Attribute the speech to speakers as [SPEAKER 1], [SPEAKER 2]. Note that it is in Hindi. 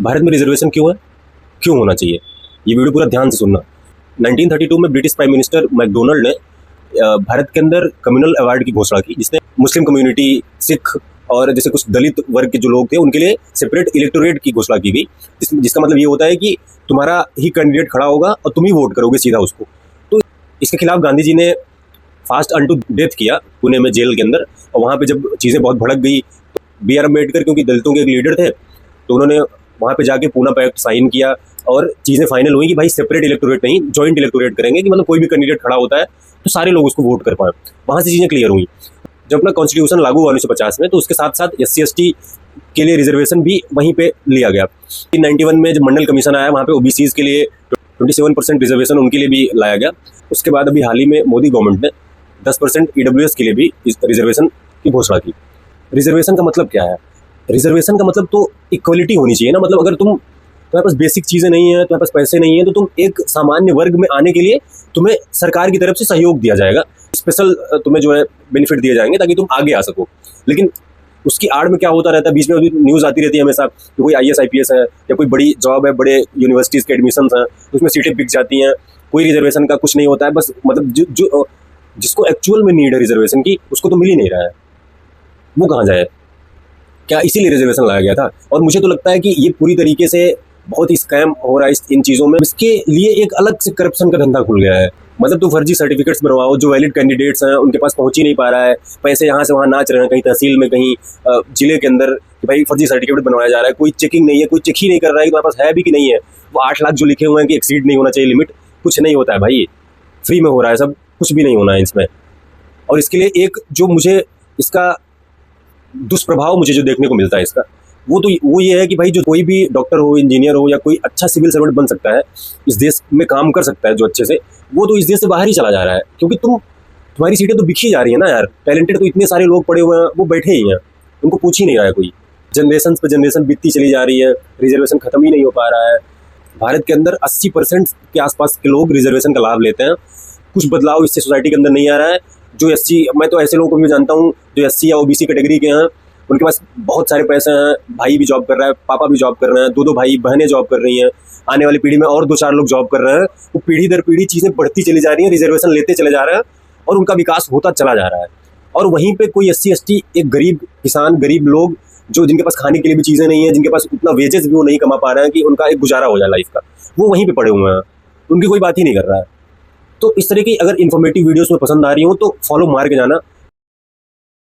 [SPEAKER 1] भारत में रिजर्वेशन क्यों है, क्यों होना चाहिए, ये वीडियो पूरा ध्यान से सुनना। 1932 में ब्रिटिश प्राइम मिनिस्टर मैकडोनल्ड ने भारत के अंदर कम्युनल अवार्ड की घोषणा की, जिसने मुस्लिम कम्युनिटी, सिख और जैसे कुछ दलित वर्ग के जो लोग थे उनके लिए सेपरेट इलेक्टोरेट की घोषणा की गई, जिसका मतलब ये होता है कि तुम्हारा ही कैंडिडेट खड़ा होगा और तुम ही वोट करोगे सीधा उसको। तो इसके खिलाफ गांधी जी ने फास्ट अनटू डेथ किया पुणे में जेल के अंदर, और वहाँ पे जब चीज़ें बहुत भड़क गई तो बी आर अम्बेडकर क्योंकि दलितों के एक लीडर थे तो उन्होंने वहाँ पे जाके पूना पैक्ट साइन किया और चीज़ें फाइनल हुई कि भाई सेपरेट इलेक्टोरेट नहीं, जॉइंट इलेक्टोरेट करेंगे, कि मतलब कोई भी कैंडिडेट खड़ा होता है तो सारे लोग उसको वोट कर पाए। वहाँ से चीज़ें क्लियर हुई। जब अपना कॉन्स्टिट्यूशन लागू हुआ 1950 में तो उसके साथ साथ SC/ST के लिए रिजर्वेशन भी वहीं पे लिया गया। 1991 में जब मंडल कमीशन आया वहाँ पे OBCs के लिए 27% रिजर्वेशन उनके लिए भी लाया गया। उसके बाद अभी हाल ही में मोदी गवर्नमेंट ने 10% EWS के लिए भी इस रिजर्वेशन की घोषणा की। रिजर्वेशन का मतलब क्या है? रिजर्वेशन का मतलब तो इक्वलिटी होनी चाहिए ना। मतलब अगर तुम्हारे पास बेसिक चीज़ें नहीं है, तुम्हारे पास पैसे नहीं है, तो तुम एक सामान्य वर्ग में आने के लिए तुम्हें सरकार की तरफ से सहयोग दिया जाएगा, स्पेशल तुम्हें जो है बेनिफिट दिए जाएंगे ताकि तुम आगे आ सको। लेकिन उसकी आड़ में क्या होता रहता है, बीच में अभी न्यूज़ आती रहती है हमेशा कि कोई IAS IPS है या कोई बड़ी जॉब है, बड़े यूनिवर्सिटीज़ के एडमिशन हैं, उसमें सीटें बिक जाती हैं, कोई रिजर्वेशन का कुछ नहीं होता है। बस मतलब जो जिसको एक्चुअल में नीड है रिजर्वेशन की उसको तो मिल ही नहीं रहा है, वो कहाँ जाए? क्या इसीलिए रिजर्वेशन लाया गया था? और मुझे तो लगता है कि ये पूरी तरीके से बहुत ही स्कैम हो रहा है इन चीज़ों में। इसके लिए एक अलग से करप्शन का धंधा खुल गया है। मतलब तुम फर्जी सर्टिफिकेट्स बनवाओ, जो वैलिड कैंडिडेट्स हैं उनके पास पहुंच ही नहीं पा रहा है, पैसे यहाँ से वहाँ नाच रहे हैं, कहीं तहसील में, कहीं जिले के अंदर कि भाई फर्जी सर्टिफिकेट बनवाया जा रहा है, कोई चेकिंग नहीं है, कोई चेक ही नहीं कर रहा है कि तुम्हारे पास है भी कि नहीं है। वो 8 लाख जो लिखे हुए हैं कि एक्सीड नहीं होना चाहिए लिमिट, कुछ नहीं होता है भाई, फ्री में हो रहा है सब, कुछ भी नहीं होना है इसमें। और इसके लिए एक जो मुझे इसका दुष्प्रभाव मुझे जो देखने को मिलता है इसका, वो ये है कि भाई जो कोई भी डॉक्टर हो, इंजीनियर हो या कोई अच्छा सिविल सर्वेंट बन सकता है, इस देश में काम कर सकता है जो अच्छे से, वो तो इस देश से बाहर ही चला जा रहा है। क्योंकि तुम्हारी सीटें तो बिखी जा रही है ना यार। टैलेंटेड तो इतने सारे लोग पड़े हुए हैं, वो बैठे ही हैं, उनको पूछ ही नहीं रहा है कोई। जनरेशन पे जनरेशन बीतती चली जा रही है, रिजर्वेशन खत्म ही नहीं हो पा रहा है। भारत के अंदर 80% के आसपास के लोग रिजर्वेशन का लाभ लेते हैं। कुछ बदलाव इससे सोसाइटी के अंदर नहीं आ रहा है। जो SC, मैं तो ऐसे लोगों को भी जानता हूँ जो SC या OBC कैटेगरी के हैं, उनके पास बहुत सारे पैसे हैं, भाई भी जॉब कर रहा है, पापा भी जॉब कर रहे हैं, 2 भाई बहनें जॉब कर रही हैं, आने वाली पीढ़ी में और 2-4 लोग जॉब कर रहे हैं। वो पीढ़ी दर पीढ़ी चीज़ें बढ़ती चली जा रही हैं, रिजर्वेशन लेते चले जा रहे हैं और उनका विकास होता चला जा रहा है। और वहीं पे कोई SC/ST, एक गरीब किसान, गरीब लोग जो जिनके पास खाने के लिए भी चीज़ें नहीं है, जिनके पास उतना वेजेस भी वो नहीं कमा पा रहे हैं कि उनका एक गुजारा हो जाए लाइफ का, वो वहीं पे पड़े हुए हैं, उनकी कोई बात ही नहीं कर रहा है। तो इस तरह की अगर इन्फॉर्मेटिव वीडियोस में पसंद आ रही हो तो फॉलो मार के जाना।